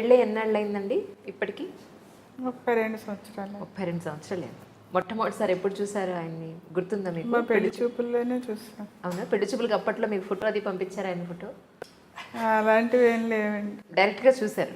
పెళ్ళి ఎన్నాళ్ళు అయిందండి ఇప్పటికి? 32 సంవత్సరాలు. 32 సంవత్సరాలు అయింది. మొట్టమొదటిసారి ఎప్పుడు చూసారు ఆయన్ని, గుర్తుందా మీకు? మా పెళ్లి చూపుల్లోనే చూస్తాం. అవునా? పెళ్లి చూపులకి అప్పట్లో మీకు ఫోటో అది పంపించారు, ఆయన ఫోటో? అలాంటివి ఏం లేవండి. డైరెక్ట్గా చూసారు.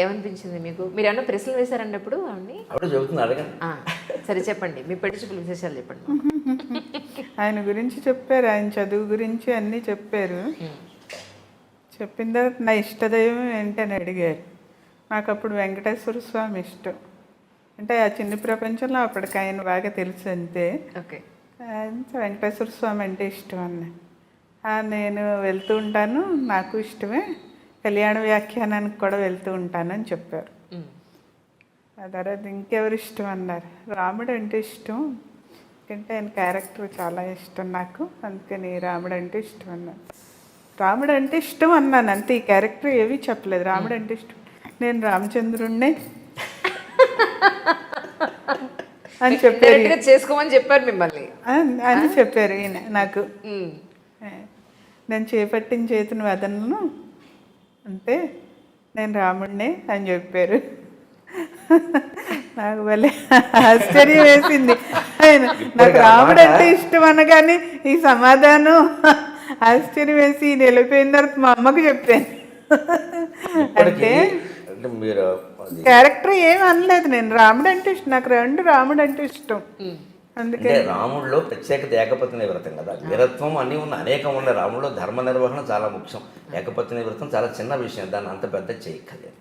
ఏమనిపించింది మీకు? మీరు ఏమన్నా ప్రశ్నలు వేశారండి అప్పుడు ఆవిడ్ని? అప్పుడు చెబుతుంది అడగండి. సరే చెప్పండి, మీ పెళ్లి చూపుల విశేషాలు చెప్పండి. ఆయన గురించి చెప్పారు, ఆయన చదువు గురించి అన్నీ చెప్పారు. చెప్పిన తర్వాత నా ఇష్టదైవం ఏంటని అడిగారు. నాకు అప్పుడు వెంకటేశ్వర స్వామి ఇష్టం. అంటే ఆ చిన్న ప్రపంచంలో అప్పటికి ఆయన బాగా తెలుసు అంతే. ఓకే. వెంకటేశ్వర స్వామి అంటే ఇష్టం అన్న. నేను వెళ్తూ ఉంటాను, నాకు ఇష్టమే, కళ్యాణ వ్యాఖ్యానానికి కూడా వెళ్తూ ఉంటానని చెప్పారు. ఆ తర్వాత ఇంకెవరు ఇష్టం అన్నారు. రాముడు అంటే ఇష్టం, ఎందుకంటే ఆయన క్యారెక్టర్ చాలా ఇష్టం నాకు, అందుకని రాముడు అంటే ఇష్టం అన్నాను. రాముడు అంటే ఇష్టం అన్నాను అంతే, ఈ క్యారెక్టర్ ఏమీ చెప్పలేదు. రాముడు అంటే ఇష్టం, నేను రామచంద్రుణ్ణే అని చెప్పారు. చేసుకోమని చెప్పారు మిమ్మల్ని అని చెప్పారు ఈయన నాకు. నేను చేపట్టిన చేతుని వదలను అంతే, నేను రాముడినే అని చెప్పారు. నాకు భలే ఆశ్చర్యం వేసింది. ఆయన నాకు రాముడు అంటే ఇష్టం అనగానే ఈ సమాధానం ఆశ్చర్యం వేసి వెళ్ళిపోయిన తర్వాత మా అమ్మకు చెప్పాను. అంటే మీరు క్యారెక్టర్ ఏమి అనలేదు, నేను రాముడు అంటే ఇష్టం, నాకు రాముడు అంటే ఇష్టం. అంటే రాముడిలో ప్రత్యేకత ఏకపత్ని వ్రతం కదా, వీరత్వం అన్నీ ఉన్న అనేకం ఉన్న రాముడిలో ధర్మ నిర్వహణ చాలా ముఖ్యం. ఏకపత్ని వ్రతం చాలా చిన్న విషయం, దాన్ని అంత పెద్ద చేయక్కర్లేదు.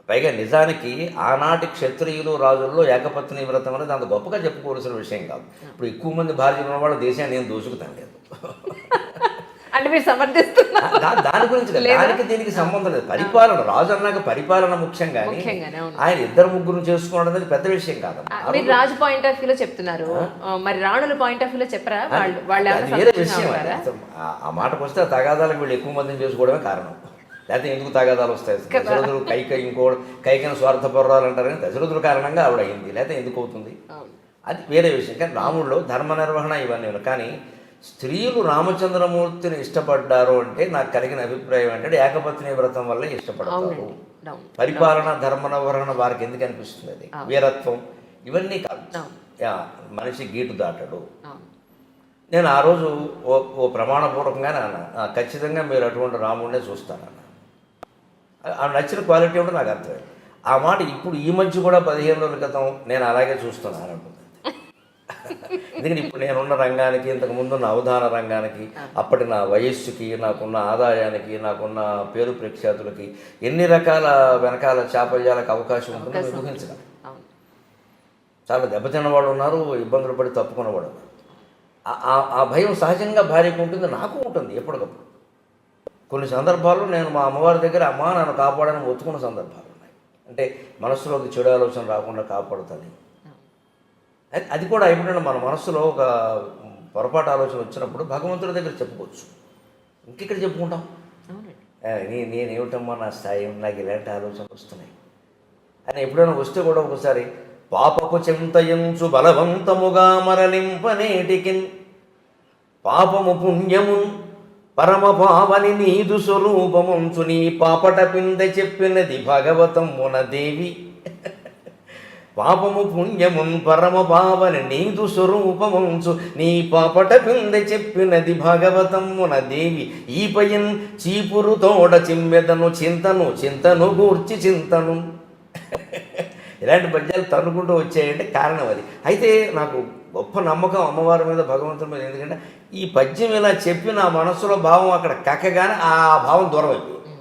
పైగా నిజానికి ఆనాటి క్షత్రియులు రాజుల్లో ఏకపత్ని వ్రతం అనేది అంత గొప్పగా చెప్పుకోవాల్సిన విషయం కాదు. ఇప్పుడు ఎక్కువ మంది భార్యలు ఉన్న వాళ్ళ దేశాన్ని నేను దోచుకుతాను లేదు అంటే మీరు సమర్థిస్తున్నారు. దాని గురించి దానికి దీనికి సంబంధం లేదు. పరిపాలన, రాజు అన్నాక పరిపాలన ముఖ్యం, కానీ ఆయన ఇద్దరు ముగ్గురు చేసుకోవడం అనేది పెద్ద విషయం కాదు. మీరు రాజు పాయింట్ ఆఫ్ వ్యూలో చెప్తున్నారు, మరి రాణుల పాయింట్ ఆఫ్ వ్యూలో చెప్పరా? వేరే విషయం. ఆ మాటకు వస్తే తగాదాలకు వీళ్ళు ఎక్కువ మందిని చేసుకోవడమే కారణం. లేకపోతే ఎందుకు తగాదాలు వస్తాయి? దశరథుడు కైకైన స్వార్థపరాలు అంటారు, కానీ దశరథుల కారణంగా ఆవిడ అయింది, లేకపోతే ఎందుకు అవుతుంది? అది వేరే విషయం. కానీ రాముడిలో ధర్మ నిర్వహణ ఇవన్నీ ఉన్నాయి. కానీ స్త్రీలు రామచంద్రమూర్తిని ఇష్టపడ్డారు అంటే నాకు కలిగిన అభిప్రాయం ఏంటంటే ఏకపత్ని వ్రతం వల్లే ఇష్టపడతారు. పరిపాలన, ధర్మ నిర్వహణ వారికి ఎందుకు అనిపిస్తుంది? అది వీరత్వం ఇవన్నీ కాదు. మనిషి గీటు దాటడు. నేను ఆ రోజు ఓ ప్రమాణపూర్వకంగానే అన్నా, ఖచ్చితంగా మీరు అటువంటి రాముడినే చూస్తానన్నా. ఆ నచ్చిన క్వాలిటీ ఉంటే నాకు అర్థమైంది. ఆ మాట ఇప్పుడు ఈ మధ్య కూడా 15 రోజుల క్రితం నేను అలాగే చూస్తున్నాను అనుకుంది. ఎందుకంటే ఇప్పుడు నేనున్న రంగానికి, ఇంతకుముందున్న అవధాన రంగానికి, అప్పటి నా వయస్సుకి, నాకున్న ఆదాయానికి, నాకున్న పేరు ప్రఖ్యాతులకి ఎన్ని రకాల వెనకాల చాపల్యాలకు అవకాశం ఉంటుందో ఊహించడం. చాలా దెబ్బతిన్న వాళ్ళు ఉన్నారు, ఇబ్బందులు పడి తప్పుకున్నవాడు ఉన్నారు. ఆ భయం సహజంగా భార్యకు ఉంటుంది, నాకు ఉంటుంది ఎప్పటికప్పుడు. కొన్ని సందర్భాల్లో నేను మా అమ్మవారి దగ్గర అమ్మ నన్ను కాపాడని ఒత్తుకున్న సందర్భాలు ఉన్నాయి. అంటే మనస్సులోకి చెడు ఆలోచన రాకుండా కాపాడుతుంది. అది కూడా ఎప్పుడైనా మన మనస్సులో ఒక పొరపాటు ఆలోచన వచ్చినప్పుడు భగవంతుడి దగ్గర చెప్పుకోవచ్చు. ఇంకెక్కడ చెప్పుకుంటాం? నేనేమిటమ్మా నా స్థాయి, నాకు ఇలాంటి ఆలోచనలు వస్తున్నాయి అని ఎప్పుడైనా వస్తే కూడా ఒకసారి పాపపు చింతయంచు బలవంతముగా మరలింపనేటికిన్ పాపము పుణ్యము పరమ పావని నీదు స్వరూపముంచు నీ పాపట పింద చెప్పినది భగవతమున దేవి. పాపము పుణ్యమున్ పరమ పావని నీదు స్వరూపముంచు నీ పాపట పింద చెప్పినది భాగవతమున దేవి. ఈపయన్ చీపురు తోడ చిమ్మెదను చింతను చింతను గూర్చి చింతను. ఇలాంటి పద్యాలు తన్నుకుంటూ వచ్చాయంటే కారణం అది. అయితే నాకు గొప్ప నమ్మకం అమ్మవారి మీద, భగవంతుడి మీద. ఎందుకంటే ఈ పద్యం ఇలా చెప్పి నా మనస్సులో భావం అక్కడ కక్కగానే ఆ భావం దూరం అయిపోయింది.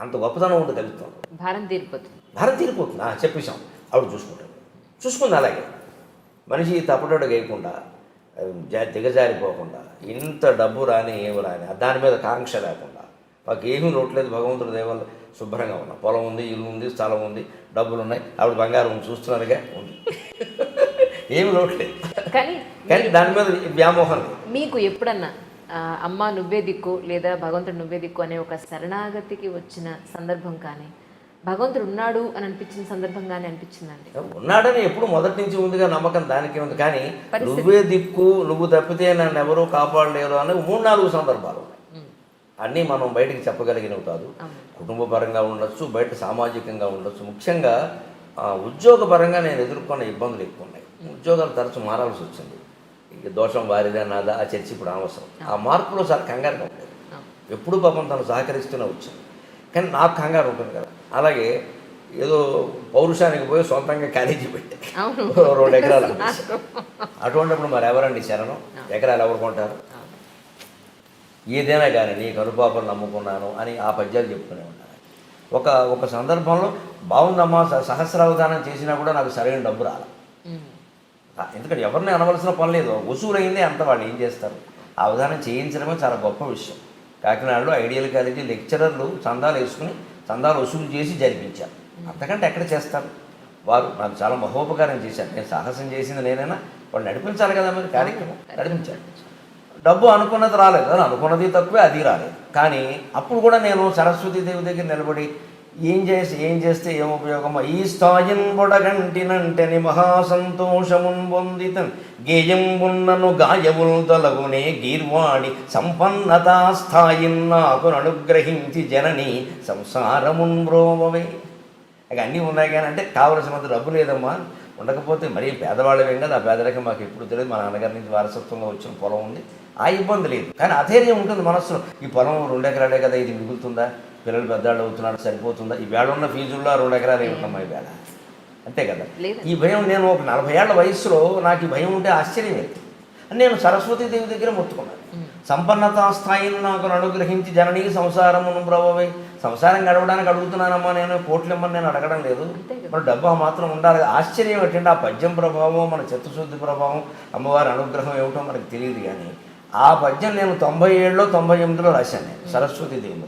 అంత గొప్పతనం ఉంది కలుగుతాం. భారం తీరిపోతుంది. చెప్పేశాం. ఆవిడ చూసుకుంది అలాగే. మనిషి తప్పటోడు వేయకుండా, దిగజారిపోకుండా, ఇంత డబ్బు రాని ఏమి రాని, దాని మీద కాంక్ష లేకుండా, మాకు ఏమీ లోట్లేదు, భగవంతుడి దయవల్ల శుభ్రంగా ఉన్నా. పొలం ఉంది, ఇల్లు ఉంది, స్థలం ఉంది, డబ్బులు ఉన్నాయి, ఆవిడ బంగారం చూస్తున్నారుగా ఉంది, ఏమి లోట్లేదు. కానీ దాని మీద వ్యామోహం. మీకు ఎప్పుడన్నా అమ్మ నువ్వే దిక్కు లేదా భగవంతుడు నువ్వే దిక్కు అనే ఒక శరణాగతికి వచ్చిన సందర్భం కానీ, భగవంతుడు ఉన్నాడు అని అనిపించిన సందర్భం కానీ అనిపించిందండి? ఉన్నాడని ఎప్పుడు మొదటి నుంచి ఉందిగా నమ్మకం, దానికి ఉంది. కానీ నువ్వే దిక్కు, నువ్వు తప్పితే నన్ను ఎవరూ కాపాడలేరు అని 3-4 సందర్భాలు ఉన్నాయి. అన్నీ మనం బయటికి చెప్పగలిగినవి కాదు. కుటుంబ పరంగా ఉండొచ్చు, బయట సామాజికంగా ఉండొచ్చు. ముఖ్యంగా ఉద్యోగపరంగా నేను ఎదుర్కొన్న ఇబ్బందులు ఎక్కువ ఉన్నాయి. ఉద్యోగాలు తరచు మారాల్సి వచ్చింది. ఇక దోషం వారిదా నాదా ఆ చర్చ ఇప్పుడు అనవసరం. ఆ మార్పులో చాలా కంగారుగా ఉండేది. ఎప్పుడు పాపం తను సహకరిస్తూనే వచ్చింది, కానీ నాకు కంగారు ఉంటుంది కదా. అలాగే ఏదో పౌరుషానికి పోయి సొంతంగా కాలేజీ పెట్టే 2 ఎకరాలు అటువంటిప్పుడు మరి ఎవరండి శరణం? ఎకరాలు ఎవరు కొంటారు? ఏదైనా కానీ నీ కనుపాపలు నమ్ముకున్నాను అని ఆ పద్యాలు చెప్పుకునే ఉన్నాను. ఒక సందర్భంలో బాగుందమ్మా సహస్రావధానం చేసినా కూడా నాకు సరైన డబ్బు రాలి. ఎందుకంటే ఎవరిని అనవలసిన పని లేదు, వసూలైందే అంత. వాళ్ళు ఏం చేస్తారు? ఆ అవధానం చేయించడమే చాలా గొప్ప విషయం. కాకినాడలో ఐడియల్ కాలేజీ లెక్చరర్లు చందాలు వేసుకుని చందాలు వసూలు చేసి జరిపించారు. అంతకంటే ఎక్కడ చేస్తారు? వారు నాకు చాలా మహోపకారం చేశారు. నేను సాహసం చేసింది నేనైనా, వాళ్ళు నడిపించాలి కదా, మరి కార్యక్రమం నడిపించారు. డబ్బు అనుకున్నది రాలేదు, అది అనుకున్నది తక్కువే, అది రాలేదు. కానీ అప్పుడు కూడా నేను సరస్వతీదేవి దగ్గర నిలబడి ఏం చేస్తే ఏం ఉపయోగమో ఈ స్థాయిన్ బొడగంటినంటని మహాసంతోషమున్ పొందితన్ గేయంబున్నను గాయములు తొలగునే గీర్వాణి సంపన్నతా స్థాయిన్ నాకు అనుగ్రహించి జనని సంసారమున్ బ్రోవవే. ఇక అన్నీ ఉన్నాయి కానీ అంటే కావలసినంత డబ్బు లేదమ్మా. ఉండకపోతే మరీ పేదవాళ్ళమేం కదా, ఆ పేదరికం మాకు ఎప్పుడు తెలియదు. మా నాన్నగారి నుంచి వారసత్వంగా వచ్చిన పొలం ఉంది, ఆ ఇబ్బంది లేదు. కానీ అధైర్యం ఉంటుంది మనసులో. ఈ పొలం 2 ఎకరాలే కదా, ఇది మిగులుతుందా? పిల్లలు పెద్దవాళ్ళు అవుతున్నారు, సరిపోతుందా? ఈ వేళ ఉన్న ఫీజుల్లో 2 ఎకరాలు ఏమిటమ్మా ఈ వేళ? అంతే కదా. ఈ భయం, నేను ఒక 40 ఏళ్ల వయసులో నాకు ఈ భయం ఉంటే ఆశ్చర్యం లేదు. నేను సరస్వతీదేవి దగ్గర మొత్తుకున్నాను. సంపన్నతా స్థాయిని నాకు అనుగ్రహించి జననీ సంసారమును బ్రవవే. సంసారం గడవడానికి అడుగుతున్నానమ్మా, నేను కోట్లమ్మని నేను అడగడం లేదు. మరి డబ్బు మాత్రం ఉండాలి. ఆశ్చర్యం ఏంటంటే ఆ పద్యం ప్రభావం, మన చిత్తశుద్ధి ప్రభావం, అమ్మవారి అనుగ్రహం ఏమిటో మనకు తెలియదు. కానీ ఆ పద్యం నేను 97లో 98లో రాశాను నేను సరస్వతీదేవి.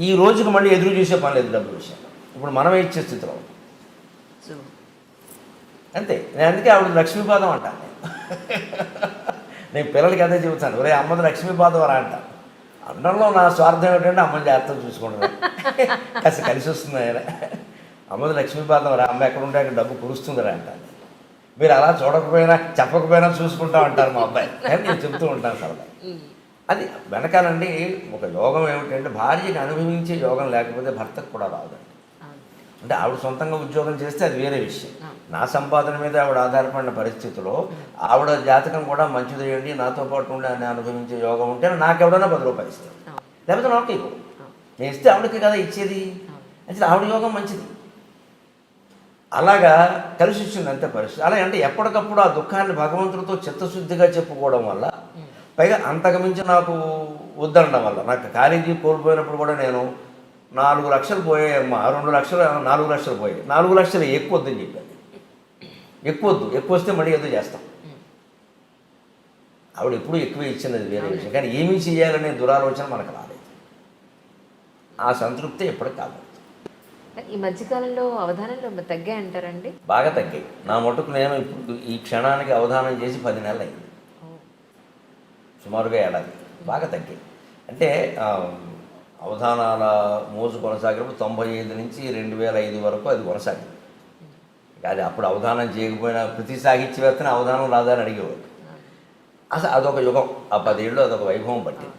ఈ రోజుకి మళ్ళీ ఎదురు చూసే పని లేదు డబ్బు విషయం. ఇప్పుడు మనమే ఇచ్చే స్థితిలో అంతే. నేను అందుకే ఆవిడ లక్ష్మీపాదం అంటాను. నేను పిల్లలకి అదే చెబుతాను, ఒరే అమ్మది లక్ష్మీపాదం రా అంటాను. అందరిలో నా స్వార్థం ఏంటంటే అమ్మని జాగ్రత్తగా చూసుకుంటున్నాను, కాస్త కలిసి వస్తుంది ఆయన. అమ్మది లక్ష్మీపాదం రా, అమ్మ ఎక్కడ ఉంటే అక్కడ డబ్బు కురుస్తుందిరా అంటాను. మీరు అలా చూడకపోయినా చెప్పకపోయినా చూసుకుంటా ఉంటారు మా అబ్బాయి, కానీ నేను చెప్తూ ఉంటాను సరదా. అది వెనకాలండి ఒక యోగం ఏమిటంటే భార్యకి అనుభవించే యోగం లేకపోతే భర్తకు కూడా రాదండి. అంటే ఆవిడ సొంతంగా ఉద్యోగం చేస్తే అది వేరే విషయం. నా సంపాదన మీద ఆవిడ ఆధారపడిన పరిస్థితిలో ఆవిడ జాతకం కూడా మంచిదేయండి, నాతో పాటు ఉండి ఆయన అనుభవించే యోగం ఉంటే నాకు ఎవడన్నా 10 రూపాయలు ఇస్తాను, లేకపోతే నాకు ఇవ్వు. నేను ఇస్తే ఆవిడకి కదా ఇచ్చేది. అంటే ఆవిడ యోగం మంచిది. అలాగా కలిసి వచ్చింది అంతే పరిస్థితి. అలా అంటే ఎప్పటికప్పుడు ఆ దుఃఖాన్ని భగవంతుడితో చిత్తశుద్ధిగా చెప్పుకోవడం వల్ల, పైగా అంతకుమించి నాకు వద్దనడం వల్ల, నాకు కాలేజీ కోల్పోయినప్పుడు కూడా నేను 4 లక్షలు పోయాయమ్మా, 2 లక్షలు 4 లక్షలు పోయాయి. 4 లక్షలు ఎక్కువ వద్దని చెప్పాను. ఎక్కువ వస్తే మళ్ళీ ఏదో చేస్తాం. ఆవిడ ఎప్పుడు ఎక్కువే ఇచ్చినది వేరే విషయం, కానీ ఏమీ చేయాలనే దురాలోచన మనకు రాలేదు. ఆ సంతృప్తి ఎప్పటికి కాదు. ఈ మధ్యకాలంలో అవధానంలో తగ్గాయి అంటారండి? బాగా తగ్గాయి. నా మటుకు నేను ఇప్పుడు ఈ క్షణానికి అవధానం చేసి 10 నెలలు అయింది, సుమారుగా ఏడాది. బాగా తగ్గాయి. అంటే అవధానాల మోజు కొనసాగినప్పుడు 95 నుంచి 2005 వరకు అది కొనసాగింది. అది అప్పుడు అవధానం చేయకపోయినా ప్రతి సాహిత్యవేత్తని అవధానం రాదని అడిగేవాడు. అసలు అదొక యుగం. ఆ 10 ఏళ్ళు అదొక వైభవం పట్టింది.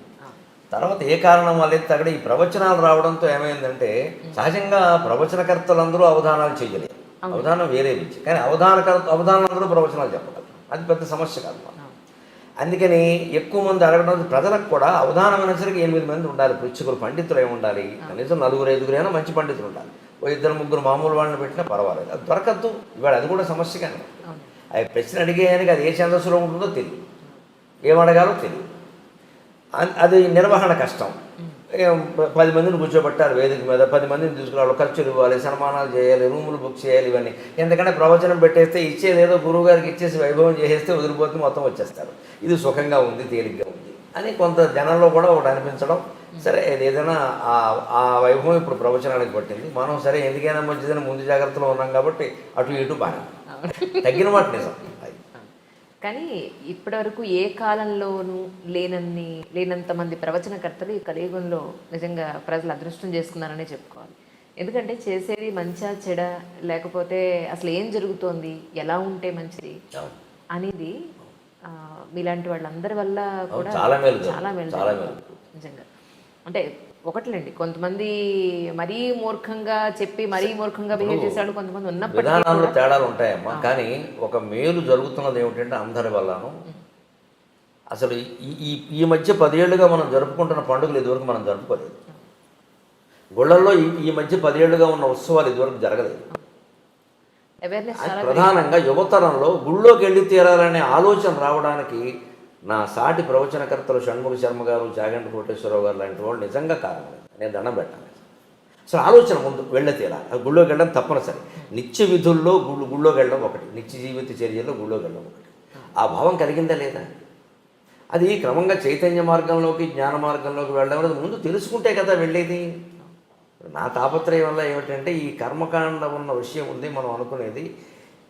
తర్వాత ఏ కారణం వల్ల తగ్గడ ఈ ప్రవచనాలు రావడంతో ఏమైందంటే, సహజంగా ప్రవచనకర్తలందరూ అవధానాలు చేయలేరు, అవధానం వేరే విద్య. కానీ అవధానాలందరూ ప్రవచనాలు చెప్పగలరు, అది పెద్ద సమస్య కాదు. అందుకని ఎక్కువ మంది అడగడం, ప్రజలకు కూడా అవధానం అనేసరికి 8 మంది ఉండాలి, పృచ్ఛకులు, పండితులు ఏమి ఉండాలి, కనీసం 4-5 మంచి పండితులు ఉండాలి. 2-3 మామూలు వాళ్ళని పెట్టినా పర్వాలేదు, అది దొరకద్దు. ఇవాళ అది కూడా సమస్య. కానీ అది ప్రశ్న అడిగేయానికి అది ఏ ఛందస్సులో ఉంటుందో తెలియదు, ఏమడగాలో తెలియదు. అది నిర్వహణ కష్టం. 10 మందిని కూర్చోబెట్టాలి వేదిక మీద, 10 మందిని తీసుకురావాలి, ఖర్చులు ఇవ్వాలి, సన్మానాలు చేయాలి, రూములు బుక్ చేయాలి, ఇవన్నీ. ఎందుకంటే ప్రవచనం పెట్టేస్తే ఇచ్చేదేదో గురువు గారికి ఇచ్చేసి వైభవం చేసేస్తే వదిలిపోతే మొత్తం వచ్చేస్తారు. ఇది సుఖంగా ఉంది, తేలిగ్గా ఉంది అని కొంత జనంలో కూడా ఒకటి అనిపించడం. సరే ఏదైనా ఆ వైభవం ఇప్పుడు ప్రవచనానికి పట్టింది. మనం సరే ఎందుకైనా మంచిదని ముందు జాగ్రత్తలో ఉన్నాం కాబట్టి అటు ఇటు బాగా తగ్గిన మాట నిజం. కానీ ఇప్పటివరకు ఏ కాలంలోనూ లేనంత మంది ప్రవచనకర్తలు ఈ కలియుగంలో నిజంగా ప్రజలు అదృష్టం చేసుకున్నారనే చెప్పుకోవాలి. ఎందుకంటే చేసేది మంచా చెడ, లేకపోతే అసలు ఏం జరుగుతోంది, ఎలా ఉంటే మంచిది అనేది మీలాంటి వాళ్ళందరి వల్ల కూడా చాలా మేలు నిజంగా. అంటే ఒకట్లేండి, కొంతమంది మరీ మూర్ఖంగా చెప్పి మరీ మూర్ఖంగా బిహేవ్ చేసేవాళ్ళు కొంతమంది ఉన్నప్పటికీ విధానాల్లో తేడాలు ఉంటాయమ్మా. కానీ ఒక మేలు జరుగుతున్నది ఏమిటంటే అందరి వల్లను అసలు ఈ మధ్య 10 ఏళ్ళుగా మనం జరుపుకుంటున్న పండుగలు ఇదివరకు మనం జరుపుకోలేదు. గుళ్ళల్లో ఈ మధ్య 10 ఏళ్ళుగా ఉన్న ఉత్సవాలు ఇదివరకు జరగలేదు. అవేర్నెస్ అది ప్రధానంగా యువతరంలో గుళ్ళోకి వెళ్ళి తీరాలనే ఆలోచన రావడానికి నా సాటి ప్రవచనకర్తలు షణ్ముఖ శర్మ గారు, చాగంటి కోటేశ్వరరావు గారు లాంటి వాళ్ళు నిజంగా కారణం. నేను దండం పెట్టాను. అసలు ఆలోచన ముందు వెళ్ళ తీరాలి. గుళ్ళోకి వెళ్ళడం తప్పనిసరి. నిత్య విధుల్లో గుళ్ళోకి వెళ్ళడం ఒకటి, నిత్య జీవిత చర్యల్లో గుళ్ళోకి వెళ్ళడం ఒకటి. ఆ భావం కలిగిందా లేదా? అది క్రమంగా చైతన్య మార్గంలోకి, జ్ఞాన మార్గంలోకి వెళ్ళడం అనేది ముందు తెలుసుకుంటే కదా వెళ్ళేది. నా తాపత్రయం వల్ల ఏమిటంటే ఈ కర్మకాండ ఉన్న విషయం ఉంది. మనం అనుకునేది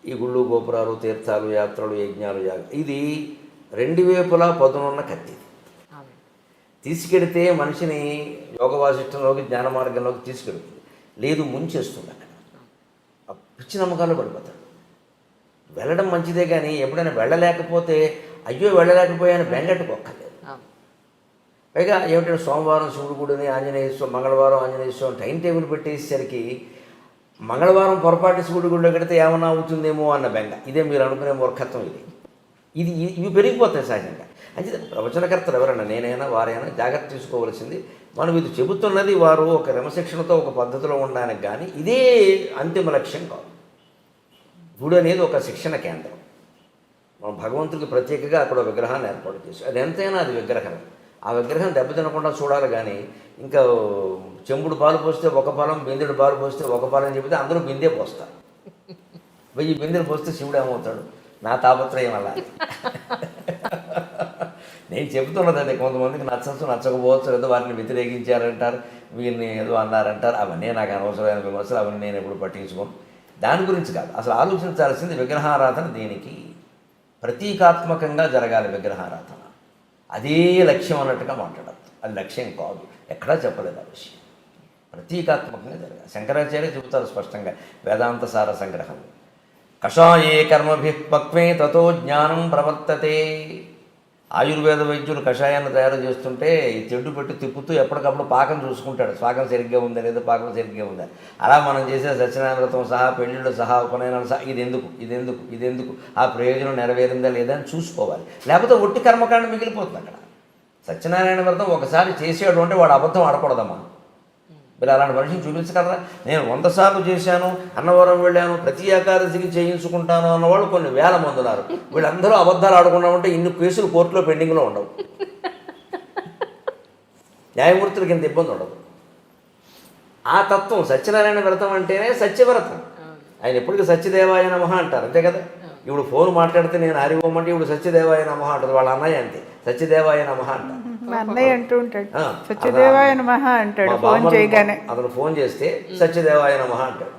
ఈ గుళ్ళు, గోపురాలు, తీర్థాలు, యాత్రలు, యజ్ఞాలు, ఇది 2 వైపులా పదునున్న కత్తి. తీసుకెడితే మనిషిని యోగ వాసిష్టంలోకి, జ్ఞాన మార్గంలోకి తీసుకెడుతుంది. లేదు, ముంచేస్తుంది. అక్కడ ఆ పిచ్చి నమ్మకాలు పడిపోతాడు. వెళ్ళడం మంచిదే, కానీ ఎప్పుడైనా వెళ్ళలేకపోతే అయ్యో వెళ్ళలేకపోయాను బెంగట్టుకోక్కర్లేదు. పైగా ఏమిటంటే సోమవారం శివుడు గుడిని, ఆంజనేయ స్వామి, మంగళవారం ఆంజనేయ స్వామి టైం టేబుల్ పెట్టేసరికి మంగళవారం పొరపాటు శివుడి గుడిలో కడితే ఏమన్నా అవుతుందేమో అన్న బెంగ. ఇదే మీరు అనుకునే మూర్ఖత్వం. ఇవి పెరిగిపోతాయి సహజంగా. అంటే ప్రవచనకర్తలు ఎవరైనా, నేనైనా వారైనా జాగ్రత్త తీసుకోవాల్సింది, మనం ఇది చెబుతున్నది వారు ఒక క్రమశిక్షణతో ఒక పద్ధతిలో ఉండడానికి, కానీ ఇదే అంతిమ లక్ష్యం కాదు. గుడి అనేది ఒక శిక్షణ కేంద్రం. మనం భగవంతుడికి ప్రత్యేకంగా అక్కడ విగ్రహాన్ని ఏర్పాటు చేసి, అది ఎంతైనా అది విగ్రహం. ఆ విగ్రహం దెబ్బతినకుండా చూడాలి. కానీ ఇంకా చెంబుడు పాలు పోస్తే ఒక పాలం, బిందెడు పాలు పోస్తే ఒక పాలం చెబితే అందరూ బిందే పోస్తారు. 1000 బిందెలు పోస్తే శివుడు ఏమవుతాడు? నా తాపత్రయం అలా. నేను చెబుతున్నది అదే. కొంతమందికి నచ్చచ్చు, నచ్చకపోవచ్చు, లేదా వారిని వ్యతిరేకించారంటారు, వీరిని ఏదో అన్నారంటారు. అవన్నీ నాకు అనవసరమైన విమర్శలు, అవన్నీ నేను ఎప్పుడు పట్టించుకోను. దాని గురించి కాదు అసలు ఆలోచించాల్సింది. విగ్రహారాధన దేనికి? ప్రతీకాత్మకంగా జరగాలి విగ్రహారాధన. అదే లక్ష్యం అన్నట్టుగా మాట్లాడద్దు. అది లక్ష్యం కాదు, ఎక్కడా చెప్పలేదు ఆ విషయం. ప్రతీకాత్మకంగా జరగాలి. శంకరాచార్య చెబుతారు స్పష్టంగా వేదాంత సార సంగ్రహం. కషాయే కర్మభి పక్వే తతో జ్ఞానం ప్రవర్తతే. ఆయుర్వేద వైద్యులు కషాయాన్ని తయారు చేస్తుంటే ఈ తెడ్డు పెట్టి తిప్పుతూ ఎప్పటికప్పుడు పాకం చూసుకుంటాడు. పాకం సరిగ్గా ఉందా లేదా, పాకం సరిగ్గా ఉందా. అలా మనం చేసే సత్యనారాయణ వ్రతం సహా, పెళ్ళిళ్ళు సహా, ఉపనయనాలు సహా, ఇదెందుకు ఆ ప్రయోజనం నెరవేరిందా లేదా అని చూసుకోవాలి. లేకపోతే ఒట్టి కర్మకాండ మిగిలిపోతుంది అక్కడ. సత్యనారాయణ వ్రతం ఒకసారి చేసాడు అంటే వాడు అబద్ధం ఆడకూడదమ్మా. మీరు అలాంటి మనిషిని చూపించగలరా? నేను 100 సార్లు చేశాను, అన్నవరం వెళ్ళాను, ప్రతి ఏకాదశికి చేయించుకుంటాను అన్నవాళ్ళు కొన్ని వేల మంది ఉన్నారు. వీళ్ళందరూ అబద్ధాలు ఆడకుండా ఉంటే ఇన్ని కేసులు కోర్టులో పెండింగ్లో ఉండవు. న్యాయమూర్తులకి ఇంత ఇబ్బంది ఉండదు. ఆ తత్వం సత్యనారాయణ వ్రతం అంటేనే సత్యవ్రతం. ఆయన ఎప్పటికీ సత్యదేవాయ నమః అంటారు, అంతే కదా. ఇప్పుడు ఫోన్ మాట్లాడితే నేను హరిఓమంటే ఇప్పుడు సత్యదేవాయ నమః అంటుంది. వాళ్ళ అన్నయ్య అంతే, సత్యదేవాయ నమః అంటారు. మా అన్నయ్య అంటూ ఉంటాడు, సత్యదేవాయ నమః అంటాడు ఫోన్ చేయగానే. అతను ఫోన్ చేస్తే సత్యదేవాయ నమః అంటాడు.